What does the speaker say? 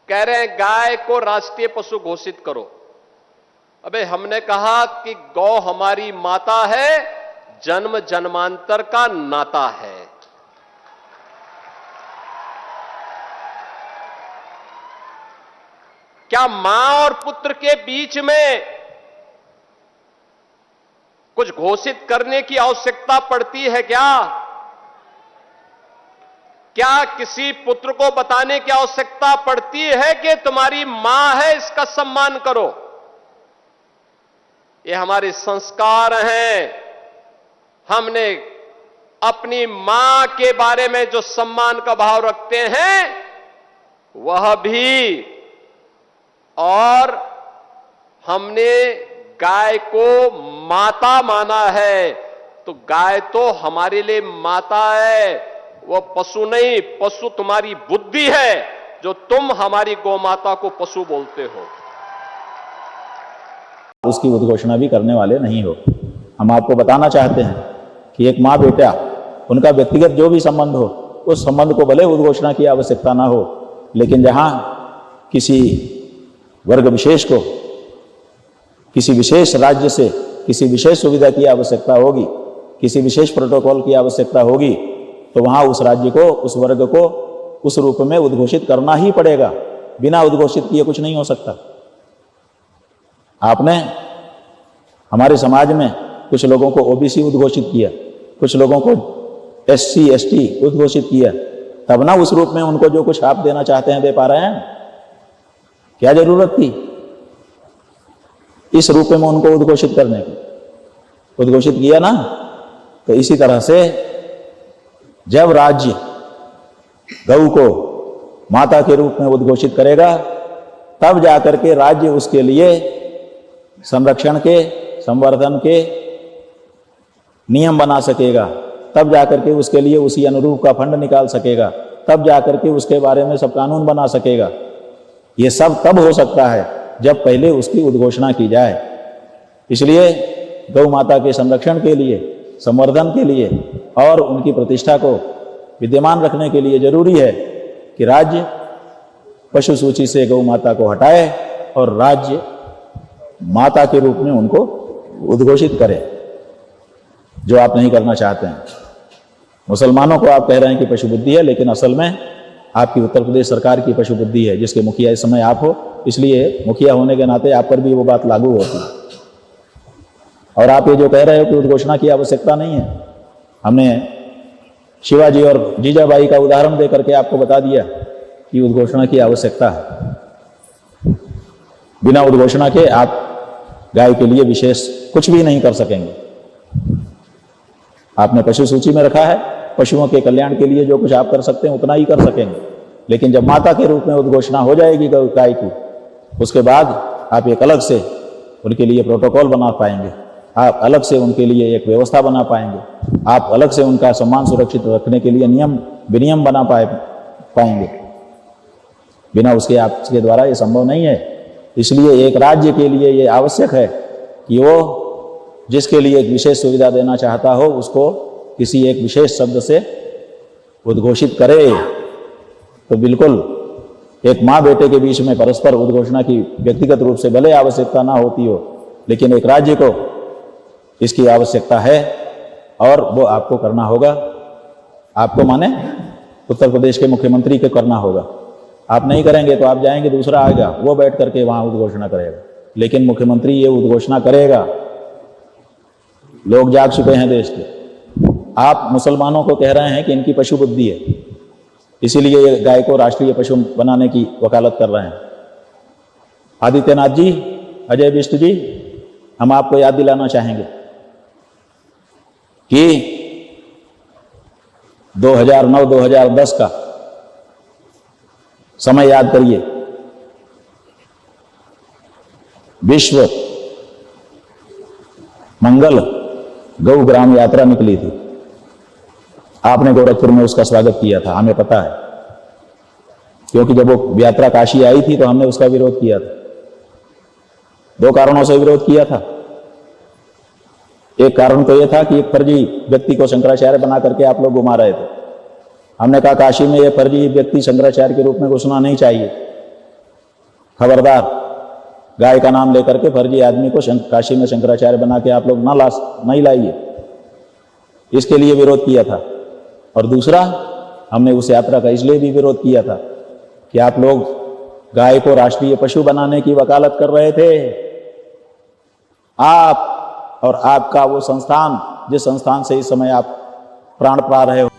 कह रहे हैं गाय को राष्ट्रीय पशु घोषित करो। अबे हमने कहा कि गौ हमारी माता है, जन्म जन्मांतर का नाता है। क्या मां और पुत्र के बीच में कुछ घोषित करने की आवश्यकता पड़ती है क्या? क्या किसी पुत्र को बताने की आवश्यकता पड़ती है कि तुम्हारी मां है, इसका सम्मान करो? ये हमारे संस्कार हैं। हमने अपनी मां के बारे में जो सम्मान का भाव रखते हैं वह भी, और हमने गाय को माता माना है। तो गाय तो हमारे लिए माता है, वो पशु नहीं। पशु तुम्हारी बुद्धि है जो तुम हमारी गौ माता को पशु बोलते हो। उसकी उद्घोषणा भी करने वाले नहीं हो। हम आपको बताना चाहते हैं कि एक माँ बेटा, उनका व्यक्तिगत जो भी संबंध हो, उस संबंध को भले उद्घोषणा की आवश्यकता ना हो, लेकिन जहां किसी वर्ग विशेष को किसी विशेष राज्य से किसी विशेष सुविधा की आवश्यकता होगी, किसी विशेष प्रोटोकॉल की आवश्यकता होगी, तो वहां उस राज्य को, उस वर्ग को उस रूप में उद्घोषित करना ही पड़ेगा। बिना उद्घोषित किए कुछ नहीं हो सकता। आपने हमारे समाज में कुछ लोगों को ओबीसी उद्घोषित किया, कुछ लोगों को एससी एसटी उद्घोषित किया, तब ना उस रूप में उनको जो कुछ आप देना चाहते हैं दे पा रहे हैं? क्या जरूरत थी इस रूप में उनको उद्घोषित करने की? उद्घोषित किया ना। तो इसी तरह से जब राज्य गौ को माता के रूप में उद्घोषित करेगा, तब जाकर के राज्य उसके लिए संरक्षण के, संवर्धन के नियम बना सकेगा, तब जाकर के उसके लिए उसी अनुरूप का फंड निकाल सकेगा, तब जाकर के उसके बारे में सब कानून बना सकेगा। ये सब तब हो सकता है जब पहले उसकी उद्घोषणा की जाए। इसलिए गौ माता के संरक्षण के लिए, संवर्धन के लिए और उनकी प्रतिष्ठा को विद्यमान रखने के लिए जरूरी है कि राज्य पशु सूची से गौ माता को हटाए और राज्य माता के रूप में उनको उद्घोषित करे, जो आप नहीं करना चाहते हैं। मुसलमानों को आप कह रहे हैं कि पशु बुद्धि है, लेकिन असल में आपकी उत्तर प्रदेश सरकार की पशु बुद्धि है, जिसके मुखिया इस समय आप हो। इसलिए मुखिया होने के नाते आप पर भी वो बात लागू होती है। और आप ये जो कह रहे हो कि उद्घोषणा की आवश्यकता नहीं है, हमने शिवाजी और जीजाबाई का उदाहरण देकर के आपको बता दिया कि उद्घोषणा की आवश्यकता है। बिना उद्घोषणा के आप गाय के लिए विशेष कुछ भी नहीं कर सकेंगे। आपने पशु सूची में रखा है, पशुओं के कल्याण के लिए जो कुछ आप कर सकते हैं उतना ही कर सकेंगे। लेकिन जब माता के रूप में उद्घोषणा हो जाएगी गाय की, उसके बाद आप एक अलग से उनके लिए प्रोटोकॉल बना पाएंगे, आप अलग से उनके लिए एक व्यवस्था बना पाएंगे, आप अलग से उनका सम्मान सुरक्षित रखने के लिए नियम विनियम बना पाएंगे। बिना उसके आपके द्वारा ये संभव नहीं है। इसलिए एक राज्य के लिए ये आवश्यक है कि वो जिसके लिए एक विशेष सुविधा देना चाहता हो, उसको किसी एक विशेष शब्द से उद्घोषित करे। तो बिल्कुल एक माँ बेटे के बीच में परस्पर उद्घोषणा की व्यक्तिगत रूप से भले आवश्यकता ना होती हो, लेकिन एक राज्य को इसकी आवश्यकता है और वो आपको करना होगा। आपको माने उत्तर प्रदेश के मुख्यमंत्री को करना होगा। आप नहीं करेंगे तो आप जाएंगे, दूसरा आएगा, वो बैठ करके वहां उद्घोषणा करेगा। लेकिन मुख्यमंत्री ये उद्घोषणा करेगा। लोग जाग चुके हैं देश के। आप मुसलमानों को कह रहे हैं कि इनकी पशु बुद्धि है, इसीलिए ये गाय को राष्ट्रीय पशु बनाने की वकालत कर रहे हैं। आदित्यनाथ जी, अजय बिष्ट जी, हम आपको याद दिलाना चाहेंगे कि 2009-2010 का समय याद करिए। विश्व मंगल गौ ग्राम यात्रा निकली थी। आपने गोरखपुर में उसका स्वागत किया था, हमें पता है, क्योंकि जब वो यात्रा काशी आई थी तो हमने उसका विरोध किया था। 2 कारणों से विरोध किया था। एक कारण तो यह था कि एक फर्जी व्यक्ति को शंकराचार्य बना करके आप लोग घुमा रहे थे। हमने कहा काशी में यह फर्जी व्यक्ति शंकराचार्य के रूप में घुसना नहीं चाहिए। खबरदार, गाय का नाम लेकर के फर्जी आदमी को काशी में शंकराचार्य बना के आप लोग नहीं लाइए। इसके लिए विरोध किया था। और दूसरा, हमने उस यात्रा का इसलिए भी विरोध किया था कि आप लोग गाय को राष्ट्रीय पशु बनाने की वकालत कर रहे थे। आप और आपका वो संस्थान, जिस संस्थान से इस समय आप प्राण पा रहे हो,